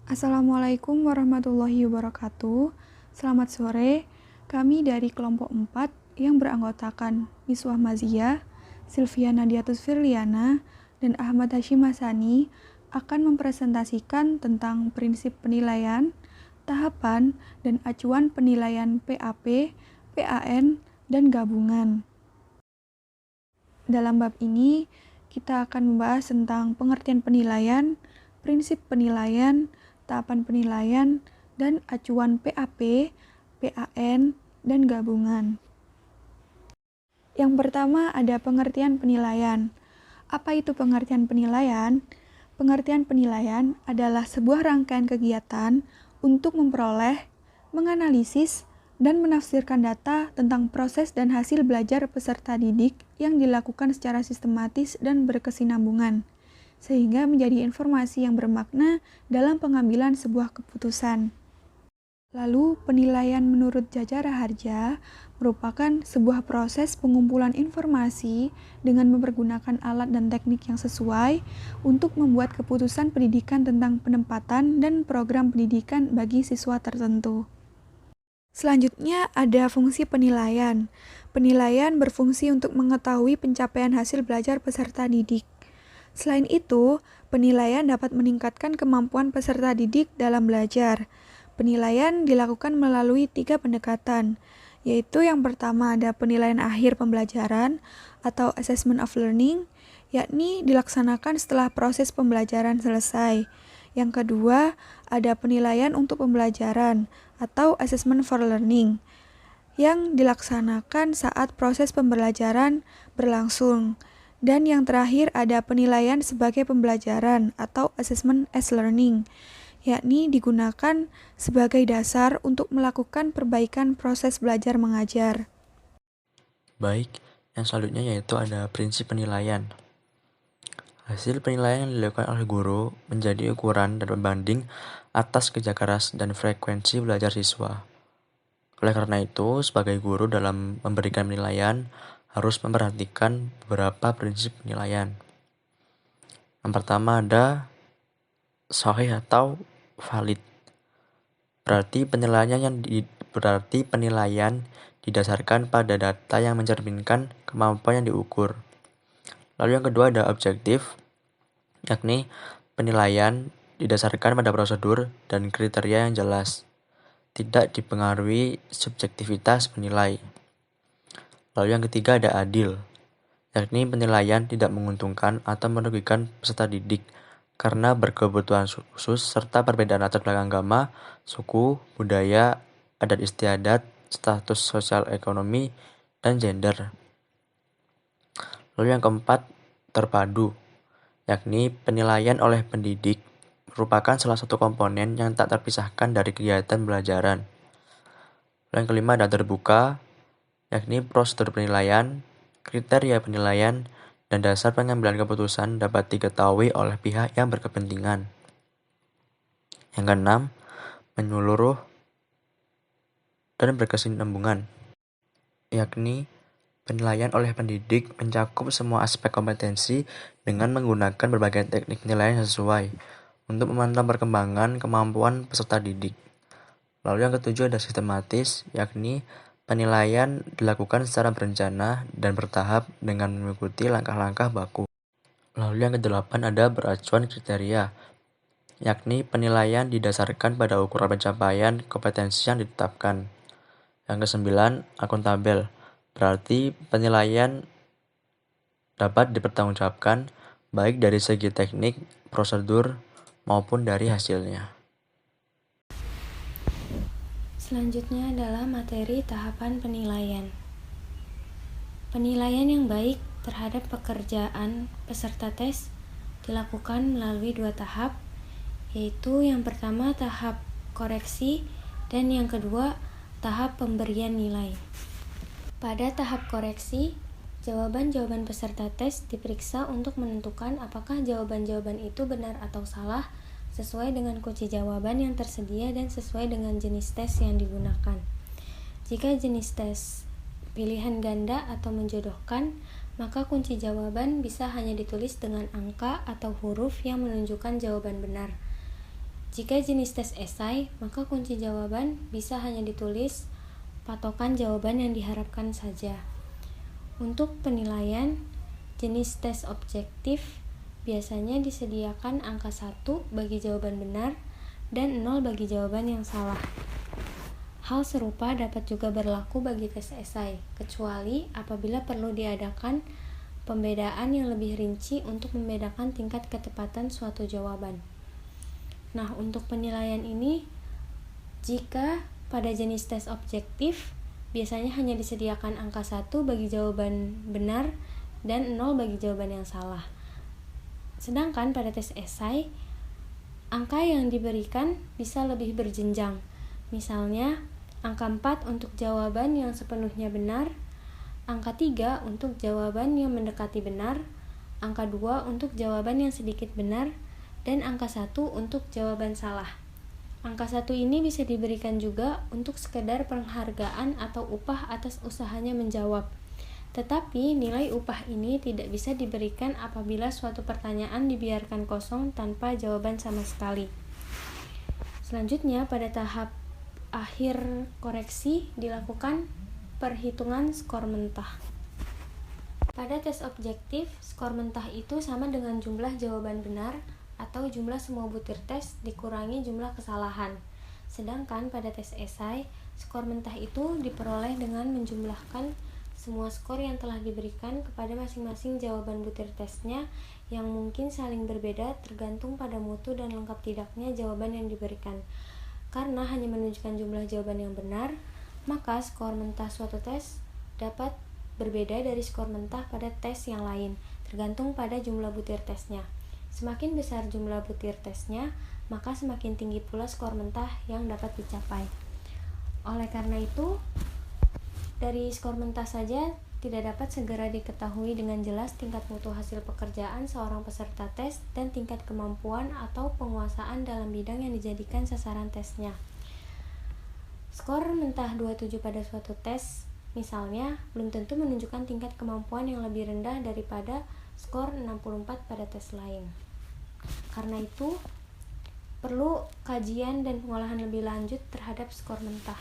Assalamualaikum warahmatullahi wabarakatuh. Selamat sore. Kami dari kelompok 4 yang beranggotakan Miswah Mazia, Sylvia Nadiatus Firliana, dan Ahmad Hashim Hasani akan mempresentasikan tentang prinsip penilaian, tahapan, dan acuan penilaian PAP, PAN, dan gabungan. Dalam bab ini, kita akan membahas tentang pengertian penilaian, prinsip penilaian, tahapan penilaian, dan acuan PAP, PAN, dan gabungan. Yang pertama ada pengertian penilaian. Apa itu pengertian penilaian? Pengertian penilaian adalah sebuah rangkaian kegiatan untuk memperoleh, menganalisis, dan menafsirkan data tentang proses dan hasil belajar peserta didik yang dilakukan secara sistematis dan berkesinambungan, sehingga menjadi informasi yang bermakna dalam pengambilan sebuah keputusan. Lalu, penilaian menurut Jajara Harja merupakan sebuah proses pengumpulan informasi dengan mempergunakan alat dan teknik yang sesuai untuk membuat keputusan pendidikan tentang penempatan dan program pendidikan bagi siswa tertentu. Selanjutnya ada fungsi penilaian. Penilaian berfungsi untuk mengetahui pencapaian hasil belajar peserta didik. Selain itu, penilaian dapat meningkatkan kemampuan peserta didik dalam belajar. Penilaian dilakukan melalui 3 pendekatan, yaitu yang pertama ada penilaian akhir pembelajaran atau assessment of learning, yakni dilaksanakan setelah proses pembelajaran selesai. Yang kedua, ada penilaian untuk pembelajaran atau assessment for learning yang dilaksanakan saat proses pembelajaran berlangsung. Dan yang terakhir ada penilaian sebagai pembelajaran atau assessment as learning, yakni digunakan sebagai dasar untuk melakukan perbaikan proses belajar mengajar. Baik, yang selanjutnya yaitu ada prinsip penilaian. Hasil penilaian yang dilakukan oleh guru menjadi ukuran dan pembanding atas kerja keras dan frekuensi belajar siswa. Oleh karena itu, sebagai guru dalam memberikan penilaian harus memperhatikan beberapa prinsip penilaian. Yang pertama ada sahih atau valid. Berarti penilaian didasarkan pada data yang mencerminkan kemampuan yang diukur. Lalu yang kedua ada objektif, yakni penilaian didasarkan pada prosedur dan kriteria yang jelas, tidak dipengaruhi subjektivitas penilai. Lalu yang ketiga ada adil, yakni penilaian tidak menguntungkan atau merugikan peserta didik karena berkebutuhan khusus serta perbedaan latar belakang agama, suku, budaya, adat istiadat, status sosial ekonomi, dan gender. Lalu yang keempat, terpadu, yakni penilaian oleh pendidik merupakan salah satu komponen yang tak terpisahkan dari kegiatan belajaran. Lalu yang kelima ada terbuka, yakni prosedur penilaian, kriteria penilaian, dan dasar pengambilan keputusan dapat diketahui oleh pihak yang berkepentingan. Yang keenam, menyeluruh dan berkesinambungan, yakni penilaian oleh pendidik mencakup semua aspek kompetensi dengan menggunakan berbagai teknik penilaian yang sesuai untuk memantau perkembangan kemampuan peserta didik. Lalu yang ketujuh ada sistematis, yakni penilaian dilakukan secara berencana dan bertahap dengan mengikuti langkah-langkah baku. Lalu yang kedelapan ada beracuan kriteria, yakni penilaian didasarkan pada ukuran pencapaian kompetensi yang ditetapkan. Yang kesembilan, akuntabel, berarti penilaian dapat dipertanggungjawabkan baik dari segi teknik, prosedur, maupun dari hasilnya. Selanjutnya adalah materi tahapan penilaian. Penilaian yang baik terhadap pekerjaan peserta tes dilakukan melalui 2 tahap, yaitu yang pertama tahap koreksi dan yang kedua tahap pemberian nilai. Pada tahap koreksi, jawaban-jawaban peserta tes diperiksa untuk menentukan apakah jawaban-jawaban itu benar atau salah sesuai dengan kunci jawaban yang tersedia dan sesuai dengan jenis tes yang digunakan. Jika jenis tes pilihan ganda atau menjodohkan, maka kunci jawaban bisa hanya ditulis dengan angka atau huruf yang menunjukkan jawaban benar. Jika jenis tes esai, maka kunci jawaban bisa hanya ditulis patokan jawaban yang diharapkan saja. Untuk penilaian, jenis tes objektif biasanya disediakan angka 1 bagi jawaban benar dan 0 bagi jawaban yang salah. Hal serupa dapat juga berlaku bagi tes esai, kecuali apabila perlu diadakan pembedaan yang lebih rinci untuk membedakan tingkat ketepatan suatu jawaban. Nah, untuk penilaian ini, jika pada jenis tes objektif, biasanya hanya disediakan angka 1 bagi jawaban benar dan 0 bagi jawaban yang salah. Sedangkan pada tes esai, angka yang diberikan bisa lebih berjenjang. Misalnya, angka 4 untuk jawaban yang sepenuhnya benar, angka 3 untuk jawaban yang mendekati benar, angka 2 untuk jawaban yang sedikit benar, dan angka 1 untuk jawaban salah. Angka 1 ini bisa diberikan juga untuk sekedar penghargaan atau upah atas usahanya menjawab. Tetapi nilai upah ini tidak bisa diberikan apabila suatu pertanyaan dibiarkan kosong tanpa jawaban sama sekali. Selanjutnya, pada tahap akhir koreksi dilakukan perhitungan skor mentah. Pada tes objektif, skor mentah itu sama dengan jumlah jawaban benar atau jumlah semua butir tes dikurangi jumlah kesalahan. Sedangkan pada tes esai, skor mentah itu diperoleh dengan menjumlahkan semua skor yang telah diberikan kepada masing-masing jawaban butir tesnya yang mungkin saling berbeda tergantung pada mutu dan lengkap tidaknya jawaban yang diberikan. Karena hanya menunjukkan jumlah jawaban yang benar, maka skor mentah suatu tes dapat berbeda dari skor mentah pada tes yang lain, tergantung pada jumlah butir tesnya. Semakin besar jumlah butir tesnya, maka semakin tinggi pula skor mentah yang dapat dicapai. Oleh karena itu, dari skor mentah saja tidak dapat segera diketahui dengan jelas tingkat mutu hasil pekerjaan seorang peserta tes dan tingkat kemampuan atau penguasaan dalam bidang yang dijadikan sasaran tesnya. Skor mentah 27 pada suatu tes, misalnya, belum tentu menunjukkan tingkat kemampuan yang lebih rendah daripada skor 64 pada tes lain. Karena itu, perlu kajian dan pengolahan lebih lanjut terhadap skor mentah.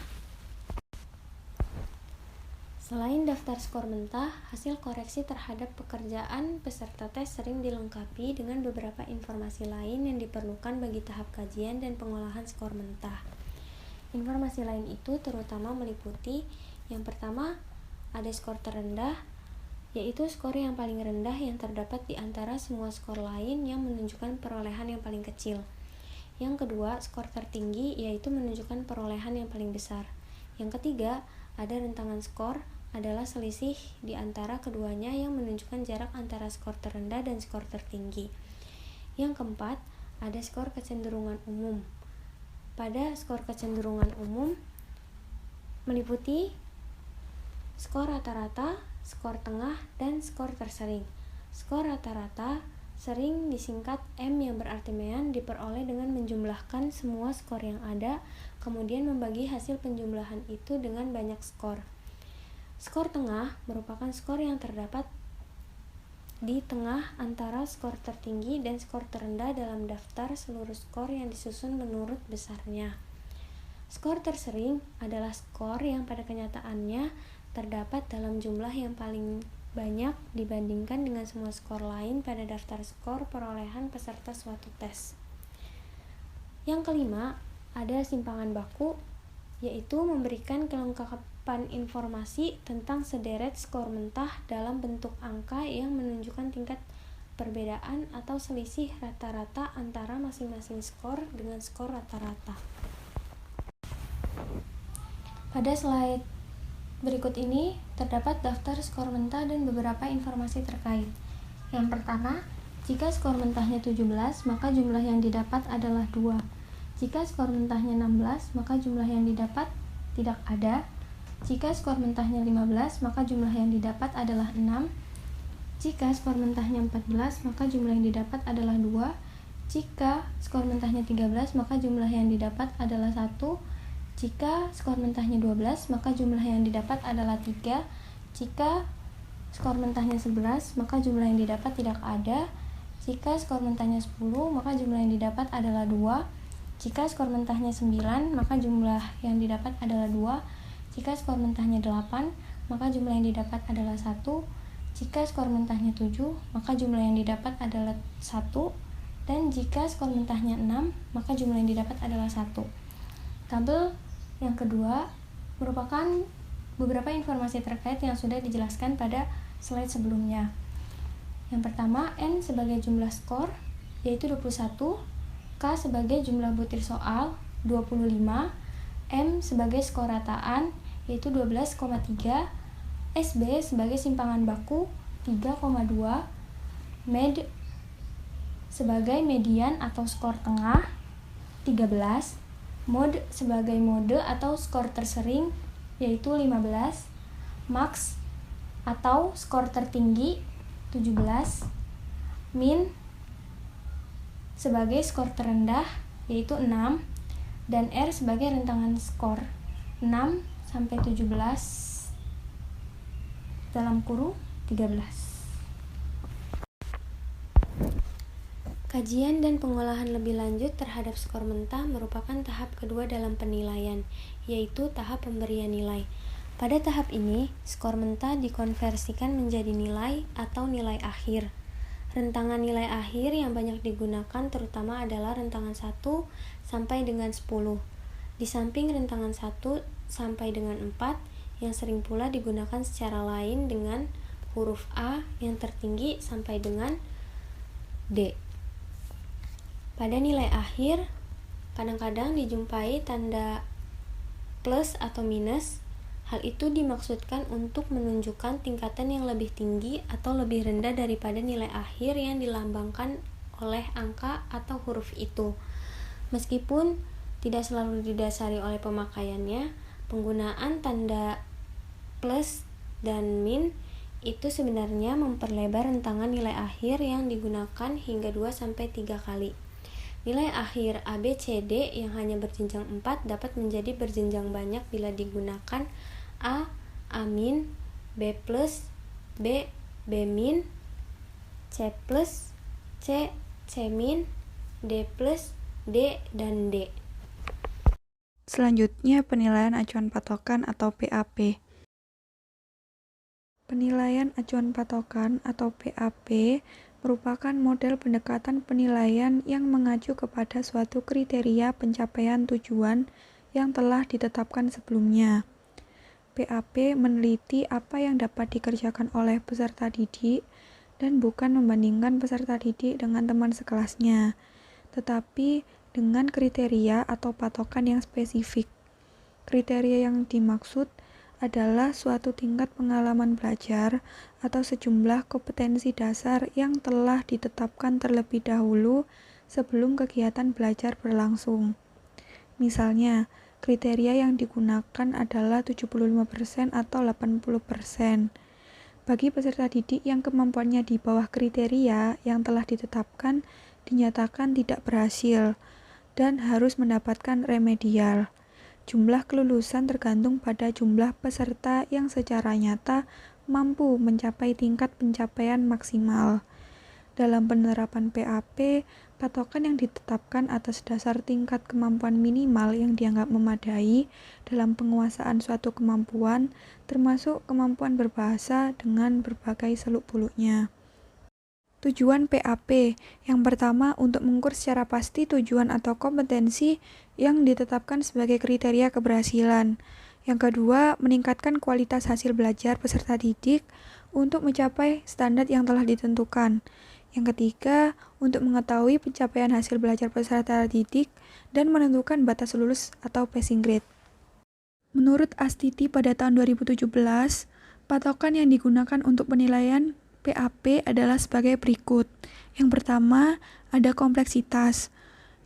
Selain daftar skor mentah, hasil koreksi terhadap pekerjaan peserta tes sering dilengkapi dengan beberapa informasi lain yang diperlukan bagi tahap kajian dan pengolahan skor mentah. Informasi lain itu terutama meliputi yang pertama, ada skor terendah, yaitu skor yang paling rendah yang terdapat di antara semua skor lain yang menunjukkan perolehan yang paling kecil. Yang kedua, skor tertinggi, yaitu menunjukkan perolehan yang paling besar. Yang ketiga, ada rentangan skor, adalah selisih di antara keduanya yang menunjukkan jarak antara skor terendah dan skor tertinggi. Yang keempat, ada skor kecenderungan umum. Pada skor kecenderungan umum, meliputi skor rata-rata, skor tengah, dan skor tersering. Skor rata-rata sering disingkat M yang berarti mean diperoleh dengan menjumlahkan semua skor yang ada, kemudian membagi hasil penjumlahan itu dengan banyak skor. Skor tengah merupakan skor yang terdapat di tengah antara skor tertinggi dan skor terendah dalam daftar seluruh skor yang disusun menurut besarnya. Skor tersering adalah skor yang pada kenyataannya terdapat dalam jumlah yang paling banyak dibandingkan dengan semua skor lain pada daftar skor perolehan peserta suatu tes. Yang kelima, ada simpangan baku, yaitu memberikan kelengkapan informasi tentang sederet skor mentah dalam bentuk angka yang menunjukkan tingkat perbedaan atau selisih rata-rata antara masing-masing skor dengan skor rata-rata. Pada slide berikut ini terdapat daftar skor mentah dan beberapa informasi terkait. Yang pertama, jika skor mentahnya 17, maka jumlah yang didapat adalah 2. Jika skor mentahnya 16, maka jumlah yang didapat tidak ada. Jika skor mentahnya 15, maka jumlah yang didapat adalah 6. Jika skor mentahnya 14, maka jumlah yang didapat adalah 2. Jika skor mentahnya 13, maka jumlah yang didapat adalah 1. Jika skor mentahnya 12, maka jumlah yang didapat adalah 3. Jika skor mentahnya 11, maka jumlah yang didapat tidak ada. Jika skor mentahnya 10, maka jumlah yang didapat adalah 2. Jika skor mentahnya 9, maka jumlah yang didapat adalah 2. Jika skor mentahnya 8, maka jumlah yang didapat adalah 1. Jika skor mentahnya 7, maka jumlah yang didapat adalah 1. Dan jika skor mentahnya 6, maka jumlah yang didapat adalah 1. Tabel yang kedua merupakan beberapa informasi terkait yang sudah dijelaskan pada slide sebelumnya. Yang pertama, N sebagai jumlah skor, yaitu 21, K sebagai jumlah butir soal, 25, M sebagai skor rataan, yaitu 12,3, SB sebagai simpangan baku, 3,2, MED sebagai median atau skor tengah, 13, mode sebagai mode atau skor tersering, yaitu 15, max atau skor tertinggi, 17, min sebagai skor terendah, yaitu 6, dan R sebagai rentangan skor 6 sampai 17 dalam kurung 13. Kajian dan pengolahan lebih lanjut terhadap skor mentah merupakan tahap kedua dalam penilaian, yaitu tahap pemberian nilai. Pada tahap ini, skor mentah dikonversikan menjadi nilai atau nilai akhir. Rentangan nilai akhir yang banyak digunakan terutama adalah rentangan 1 sampai dengan 10. Di samping rentangan 1 sampai dengan 4 yang sering pula digunakan secara lain dengan huruf A yang tertinggi sampai dengan D. Pada nilai akhir, kadang-kadang dijumpai tanda plus atau minus. Hal itu dimaksudkan untuk menunjukkan tingkatan yang lebih tinggi atau lebih rendah daripada nilai akhir yang dilambangkan oleh angka atau huruf itu. Meskipun tidak selalu didasari oleh pemakaiannya, penggunaan tanda plus dan min itu sebenarnya memperlebar rentangan nilai akhir yang digunakan hingga 2-3 kali. Nilai akhir A, B, C, D yang hanya berjenjang 4 dapat menjadi berjenjang banyak bila digunakan A, A min, B plus, B, B min, C plus, C, C min, D plus, D, dan D. Selanjutnya, penilaian acuan patokan atau PAP. Penilaian acuan patokan atau PAP merupakan model pendekatan penilaian yang mengacu kepada suatu kriteria pencapaian tujuan yang telah ditetapkan sebelumnya. PAP meneliti apa yang dapat dikerjakan oleh peserta didik dan bukan membandingkan peserta didik dengan teman sekelasnya, tetapi dengan kriteria atau patokan yang spesifik. Kriteria yang dimaksud adalah suatu tingkat pengalaman belajar atau sejumlah kompetensi dasar yang telah ditetapkan terlebih dahulu sebelum kegiatan belajar berlangsung. Misalnya, kriteria yang digunakan adalah 75% atau 80%. Bagi peserta didik yang kemampuannya di bawah kriteria yang telah ditetapkan, dinyatakan tidak berhasil dan harus mendapatkan remedial. Jumlah kelulusan tergantung pada jumlah peserta yang secara nyata mampu mencapai tingkat pencapaian maksimal. Dalam penerapan PAP, patokan yang ditetapkan atas dasar tingkat kemampuan minimal yang dianggap memadai dalam penguasaan suatu kemampuan, termasuk kemampuan berbahasa dengan berbagai seluk-beluknya. Tujuan PAP yang pertama untuk mengukur secara pasti tujuan atau kompetensi yang ditetapkan sebagai kriteria keberhasilan. Yang kedua, meningkatkan kualitas hasil belajar peserta didik untuk mencapai standar yang telah ditentukan. Yang ketiga, untuk mengetahui pencapaian hasil belajar peserta didik dan menentukan batas lulus atau passing grade. Menurut Astiti pada tahun 2017, patokan yang digunakan untuk penilaian PAP adalah sebagai berikut. Yang pertama, ada kompleksitas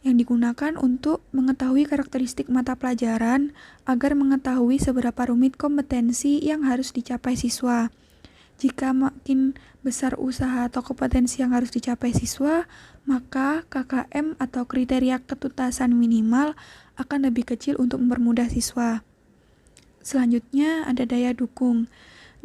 yang digunakan untuk mengetahui karakteristik mata pelajaran agar mengetahui seberapa rumit kompetensi yang harus dicapai siswa. Jika makin besar usaha atau kompetensi yang harus dicapai siswa, maka KKM atau kriteria ketuntasan minimal akan lebih kecil untuk mempermudah siswa. Selanjutnya ada daya dukung.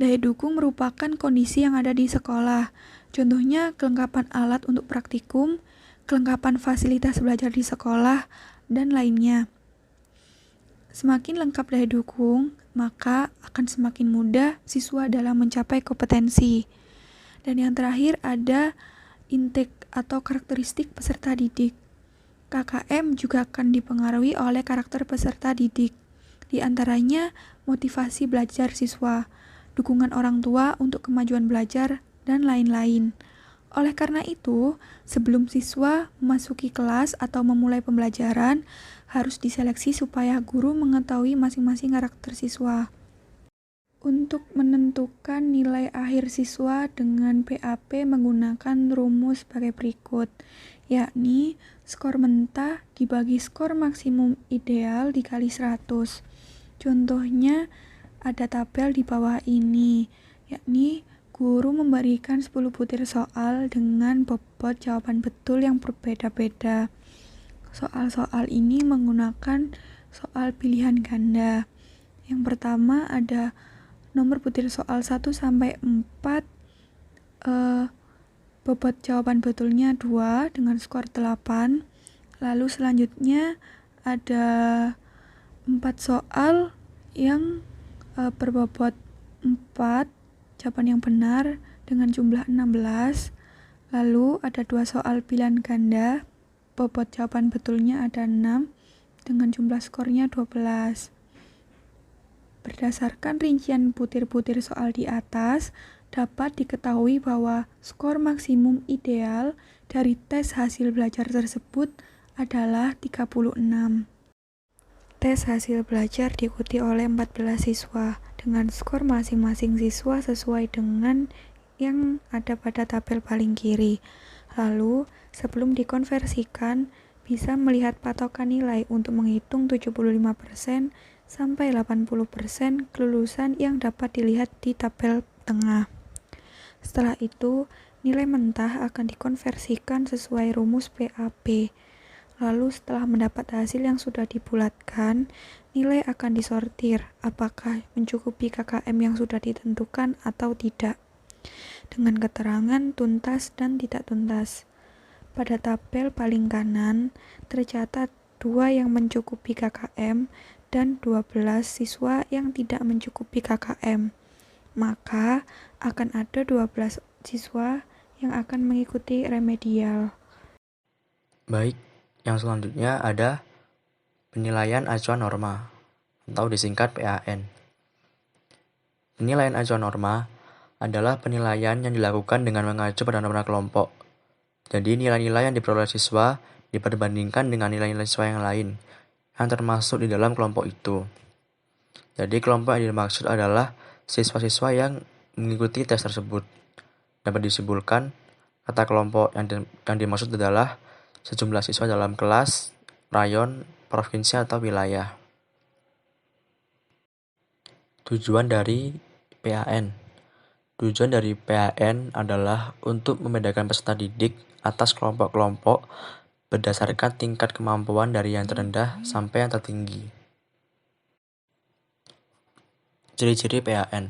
Daya dukung merupakan kondisi yang ada di sekolah. Contohnya kelengkapan alat untuk praktikum, kelengkapan fasilitas belajar di sekolah, dan lainnya. Semakin lengkap daya dukung, maka akan semakin mudah siswa dalam mencapai kompetensi. Dan yang terakhir ada intake atau karakteristik peserta didik. KKM juga akan dipengaruhi oleh karakter peserta didik. Di antaranya motivasi belajar siswa, dukungan orang tua untuk kemajuan belajar, dan lain-lain. Oleh karena itu, sebelum siswa memasuki kelas atau memulai pembelajaran, harus diseleksi supaya guru mengetahui masing-masing karakter siswa. Untuk menentukan nilai akhir siswa dengan PAP menggunakan rumus sebagai berikut, yakni skor mentah dibagi skor maksimum ideal dikali 100. Contohnya ada tabel di bawah ini, yakni guru memberikan 10 butir soal dengan bobot jawaban betul yang berbeda-beda. Soal-soal ini menggunakan soal pilihan ganda. Yang pertama ada nomor butir soal 1 sampai 4, bobot jawaban betulnya 2 dengan skor 8. Lalu selanjutnya ada 4 soal yang berbobot 4 jawaban yang benar dengan jumlah 16. Lalu ada 2 soal pilihan ganda, bobot jawaban betulnya ada 6 dengan jumlah skornya 12. Berdasarkan rincian butir-butir soal di atas, dapat diketahui bahwa skor maksimum ideal dari tes hasil belajar tersebut adalah 36. Tes hasil belajar diikuti oleh 14 siswa dengan skor masing-masing siswa sesuai dengan yang ada pada tabel paling kiri. Lalu, sebelum dikonversikan, bisa melihat patokan nilai untuk menghitung 75% sampai 80% kelulusan yang dapat dilihat di tabel tengah. Setelah itu, nilai mentah akan dikonversikan sesuai rumus PAP. Lalu setelah mendapat hasil yang sudah dibulatkan, nilai akan disortir apakah mencukupi KKM yang sudah ditentukan atau tidak, dengan keterangan tuntas dan tidak tuntas. Pada tabel paling kanan, tercatat 2 yang mencukupi KKM dan 12 siswa yang tidak mencukupi KKM. Maka akan ada 12 siswa yang akan mengikuti remedial. Baik, yang selanjutnya ada penilaian acuan norma atau disingkat PAN. Penilaian acuan norma adalah penilaian yang dilakukan dengan mengacu pada norma kelompok. Jadi nilai-nilai yang diperoleh siswa diperbandingkan dengan nilai-nilai siswa yang lain yang termasuk di dalam kelompok itu. Jadi kelompok yang dimaksud adalah siswa-siswa yang mengikuti tes tersebut. Dapat disimpulkan, kata kelompok yang dimaksud adalah sejumlah siswa dalam kelas, rayon, provinsi atau wilayah. Tujuan dari PAN. Tujuan dari PAN adalah untuk membedakan peserta didik atas kelompok-kelompok berdasarkan tingkat kemampuan dari yang terendah sampai yang tertinggi. Ciri-ciri PAN.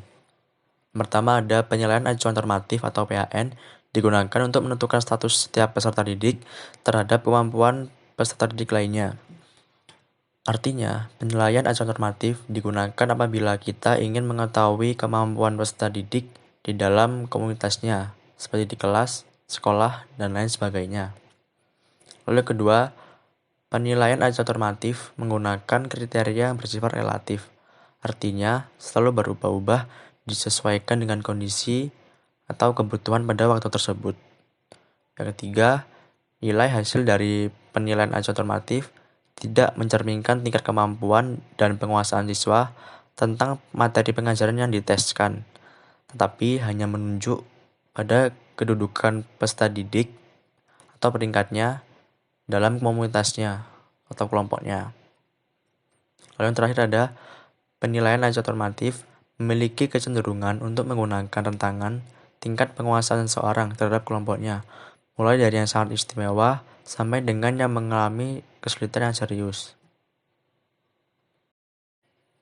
Pertama ada penilaian acuan normatif atau PAN digunakan untuk menentukan status setiap peserta didik terhadap kemampuan peserta didik lainnya. Artinya, penilaian acuan normatif digunakan apabila kita ingin mengetahui kemampuan peserta didik di dalam komunitasnya, seperti di kelas, sekolah, dan lain sebagainya. Lalu kedua, penilaian acuan normatif menggunakan kriteria yang bersifat relatif. Artinya, selalu berubah-ubah disesuaikan dengan kondisi atau kebutuhan pada waktu tersebut. Yang ketiga, nilai hasil dari penilaian acuan normatif tidak mencerminkan tingkat kemampuan dan penguasaan siswa tentang materi pengajaran yang diteskan, tetapi hanya menunjuk pada kedudukan peserta didik atau peringkatnya dalam komunitasnya atau kelompoknya. Lalu yang terakhir ada penilaian acuan normatif memiliki kecenderungan untuk menggunakan rentangan tingkat penguasaan seseorang terhadap kelompoknya, mulai dari yang sangat istimewa sampai dengan yang mengalami kesulitan yang serius.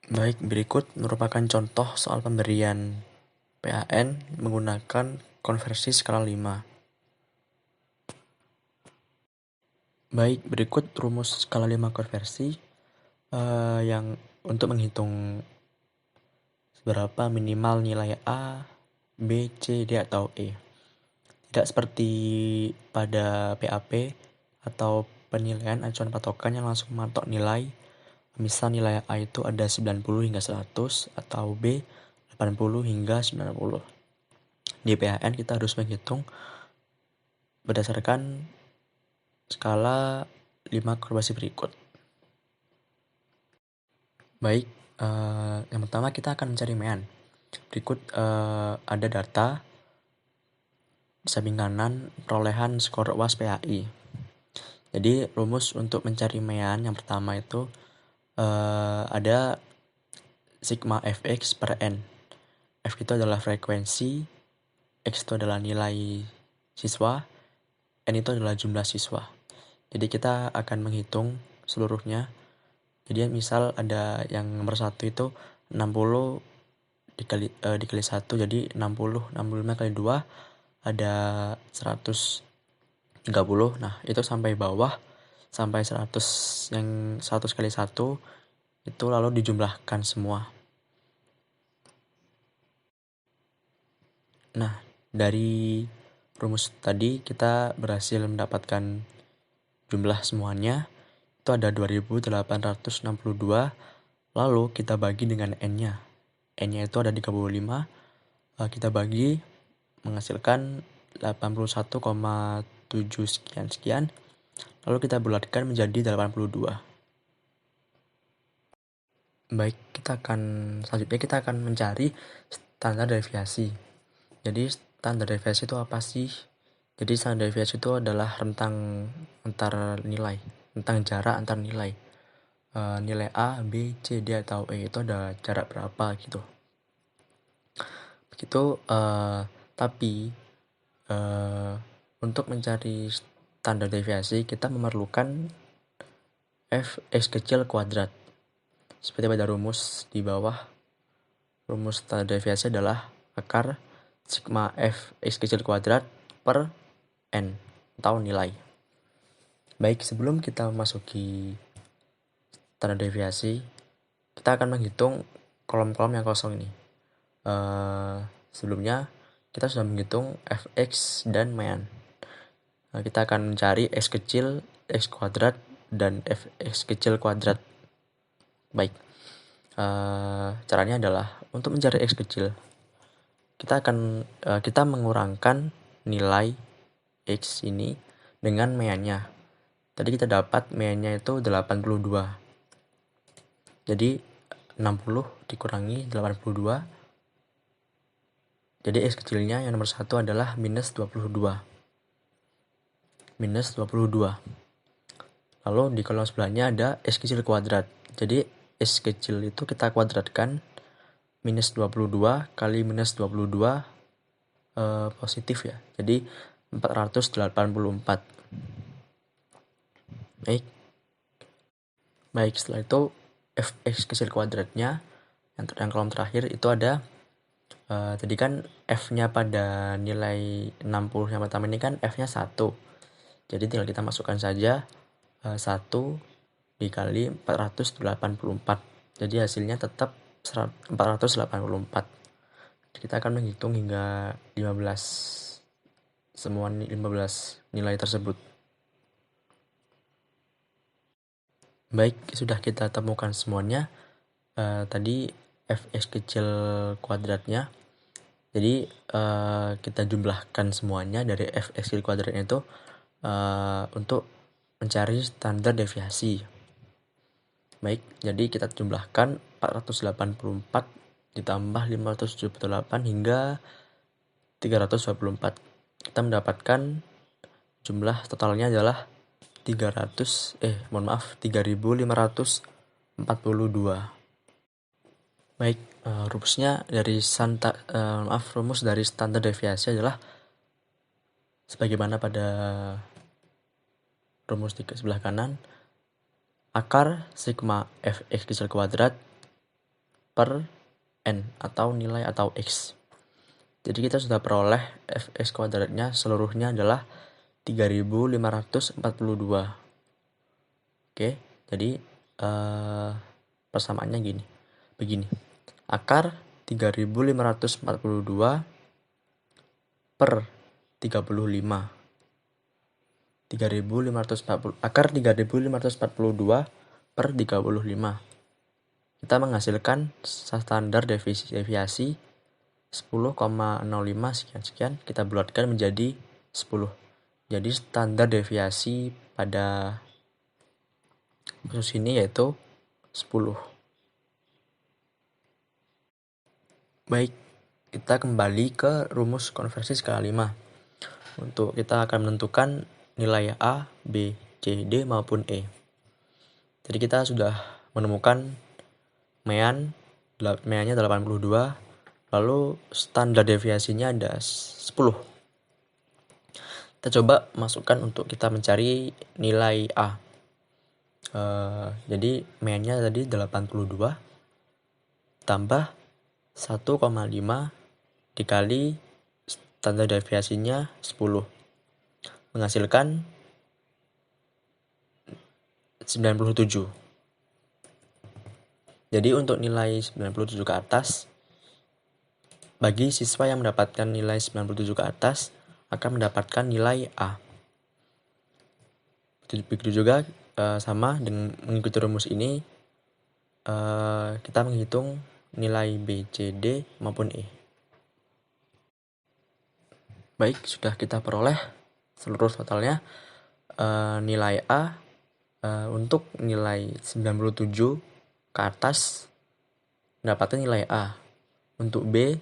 Baik, berikut merupakan contoh soal pemberian PAN menggunakan konversi skala 5. Baik, berikut rumus skala 5 konversi yang untuk menghitung seberapa minimal nilai A, B, C, D, atau E. Tidak seperti pada PAP atau penilaian acuan patokan yang langsung mematok nilai. Misal nilai A itu ada 90 hingga 100 atau B 80 hingga 90. Di PHN kita harus menghitung berdasarkan skala 5 konversi berikut. Baik, yang pertama kita akan mencari mean. Berikut ada data di samping kanan perolehan skor UAS PAI. Jadi rumus untuk mencari mean yang pertama itu ada sigma fx per n. F itu adalah frekuensi, X itu adalah nilai siswa, N itu adalah jumlah siswa. Jadi kita akan menghitung seluruhnya. Jadi misal ada yang nomor 1 itu 60 dikali 1, jadi 60, 65 kali 2 ada 130. Nah, itu sampai bawah sampai 100, yang 100 kali 1 itu lalu dijumlahkan semua. Nah, dari rumus tadi kita berhasil mendapatkan jumlah semuanya. Itu ada 2862. Lalu kita bagi dengan N-nya. N-nya itu ada 35. Kita bagi menghasilkan 81,7 sekian. Lalu kita bulatkan menjadi 82. Baik, selanjutnya kita akan mencari standar deviasi. Jadi standar deviasi itu apa sih? Jadi standar deviasi itu adalah rentang antar nilai, rentang jarak antar nilai. Nilai A, B, C, D, atau E itu ada jarak berapa gitu. Begitu, tapi untuk mencari standar deviasi kita memerlukan fx kecil kuadrat. Seperti pada rumus di bawah, rumus standar deviasi adalah akar sigma fx kecil kuadrat per n atau nilai. Baik, sebelum kita memasuki standar deviasi, kita akan menghitung kolom-kolom yang kosong ini. Sebelumnya kita sudah menghitung fx dan mean. Kita akan mencari x kecil, x kuadrat, dan fx kecil kuadrat. Baik, caranya adalah untuk mencari x kecil, kita mengurangkan nilai x ini dengan meannya. Tadi kita dapat meannya itu 82. Jadi 60 dikurangi 82. Jadi x kecilnya yang nomor 1 adalah minus 22. Minus 22. Lalu di kolom sebelahnya ada x kecil kuadrat. Jadi x kecil itu kita kuadratkan, minus 22 kali minus 22 positif ya. Jadi 484. Baik, setelah itu fx kecil kuadratnya yang kolom terakhir itu ada tadi kan f-nya pada nilai 60 yang pertama ini kan f-nya 1. Jadi tinggal kita masukkan saja 1 dikali 484. Jadi hasilnya tetap 484. Kita akan menghitung hingga 15 nilai tersebut. Baik, sudah kita temukan semuanya. Tadi fx kecil kuadratnya. Jadi kita jumlahkan semuanya dari fx kecil kuadratnya itu untuk mencari standar deviasi. Baik, jadi kita jumlahkan 484 ditambah 578 hingga 324. Kita mendapatkan jumlah totalnya adalah 3.542. Baik, rumus dari standar deviasi adalah sebagaimana pada rumus di sebelah kanan, akar sigma fx kecil kuadrat per n atau nilai atau x. Jadi kita sudah peroleh fx kuadratnya seluruhnya adalah 3.542. Oke, jadi persamaannya begini. Akar 3542 per 35. Akar 3542 per 35. Kita menghasilkan standar deviasi 10,05 sekian. Kita bulatkan menjadi 10. Jadi standar deviasi pada kasus ini yaitu 10. Baik, kita kembali ke rumus konversi skala 5. Untuk kita akan menentukan nilai A, B, C, D maupun E. Jadi kita sudah menemukan meannya 82, lalu standar deviasinya ada 10. Kita coba masukkan untuk kita mencari nilai A. Jadi meannya tadi 82 tambah 1,5 dikali standar deviasinya 10 menghasilkan 97. Jadi untuk nilai 97 ke atas, bagi siswa yang mendapatkan nilai 97 ke atas akan mendapatkan nilai A. Begitu juga sama dengan mengikuti rumus ini, kita menghitung nilai B, C, D maupun E. Baik, sudah kita peroleh seluruh totalnya. Nilai A untuk nilai 97 ke atas mendapatkan nilai A. Untuk B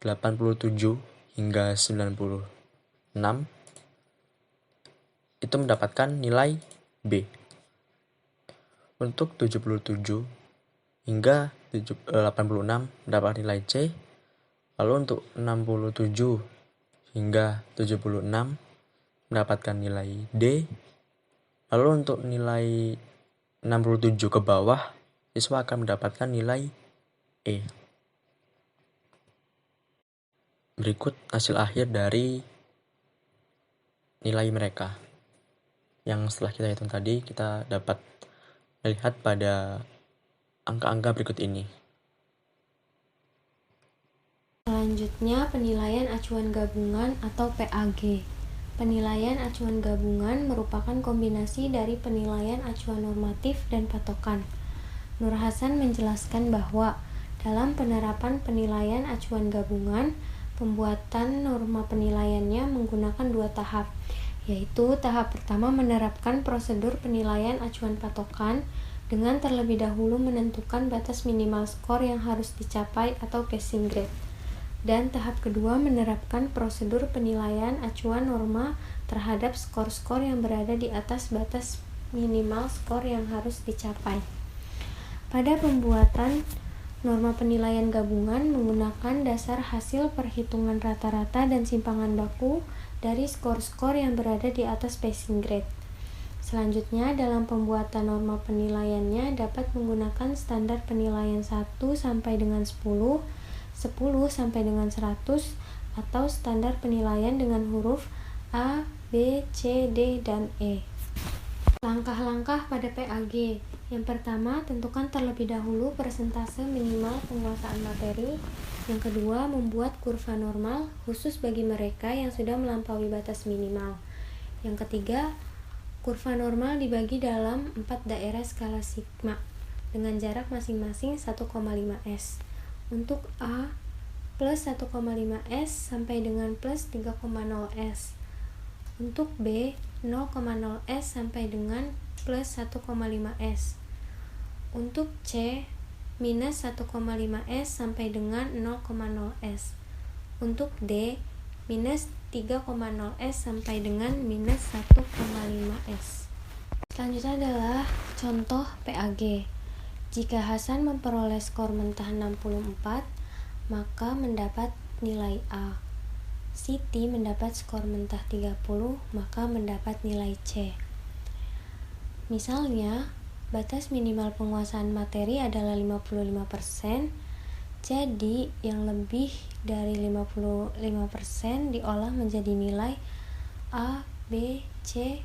87 hingga 96 itu mendapatkan nilai B. Untuk 77 hingga 86 mendapat nilai C. Lalu untuk 67 hingga 76 mendapatkan nilai D. Lalu untuk nilai 67 ke bawah, siswa akan mendapatkan nilai E. Berikut hasil akhir dari nilai mereka. Yang setelah kita hitung tadi, kita dapat melihat pada angka-angka berikut ini. Selanjutnya, penilaian acuan gabungan atau PAG. Penilaian acuan gabungan merupakan kombinasi dari penilaian acuan normatif dan patokan. Nur Hasan menjelaskan bahwa dalam penerapan penilaian acuan gabungan, pembuatan norma penilaiannya menggunakan 2 tahap, yaitu tahap pertama menerapkan prosedur penilaian acuan patokan dengan terlebih dahulu menentukan batas minimal skor yang harus dicapai atau passing grade. Dan tahap kedua menerapkan prosedur penilaian acuan norma terhadap skor-skor yang berada di atas batas minimal skor yang harus dicapai. Pada pembuatan norma penilaian gabungan menggunakan dasar hasil perhitungan rata-rata dan simpangan baku dari skor-skor yang berada di atas passing grade. Selanjutnya, dalam pembuatan norma penilaiannya dapat menggunakan standar penilaian 1 sampai dengan 10 sampai dengan 100, atau standar penilaian dengan huruf A, B, C, D, dan E. Langkah-langkah pada PAG. Yang pertama, tentukan terlebih dahulu persentase minimal penguasaan materi. Yang kedua, membuat kurva normal khusus bagi mereka yang sudah melampaui batas minimal. Yang ketiga, kurva normal dibagi dalam 4 daerah skala sigma dengan jarak masing-masing 1,5 S. Untuk A, plus 1,5 S sampai dengan plus 3,0 S. Untuk B, 0,0 S sampai dengan plus 1,5 S. Untuk C, minus 1,5 S sampai dengan 0,0 S. Untuk D, minus 3,0 S sampai dengan minus 1,5 S. Selanjutnya adalah contoh PAG. Jika Hasan memperoleh skor mentah 64, maka mendapat nilai A. Siti mendapat skor mentah 30, maka mendapat nilai C. Misalnya, batas minimal penguasaan materi adalah 55%, jadi yang lebih dari 55% diolah menjadi nilai A, B, C,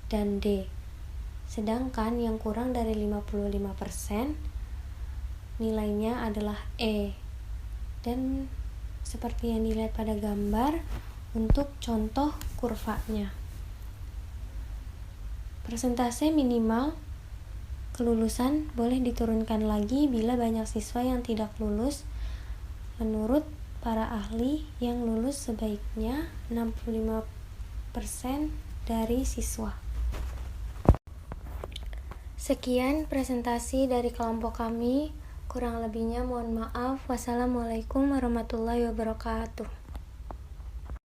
dan D. Sedangkan yang kurang dari 55% nilainya adalah E. Dan seperti yang dilihat pada gambar untuk contoh kurvanya. Persentase minimal kelulusan boleh diturunkan lagi bila banyak siswa yang tidak lulus. Menurut para ahli, yang lulus sebaiknya 65% dari siswa. Sekian presentasi dari kelompok kami. Kurang lebihnya mohon maaf. Wassalamualaikum warahmatullahi wabarakatuh.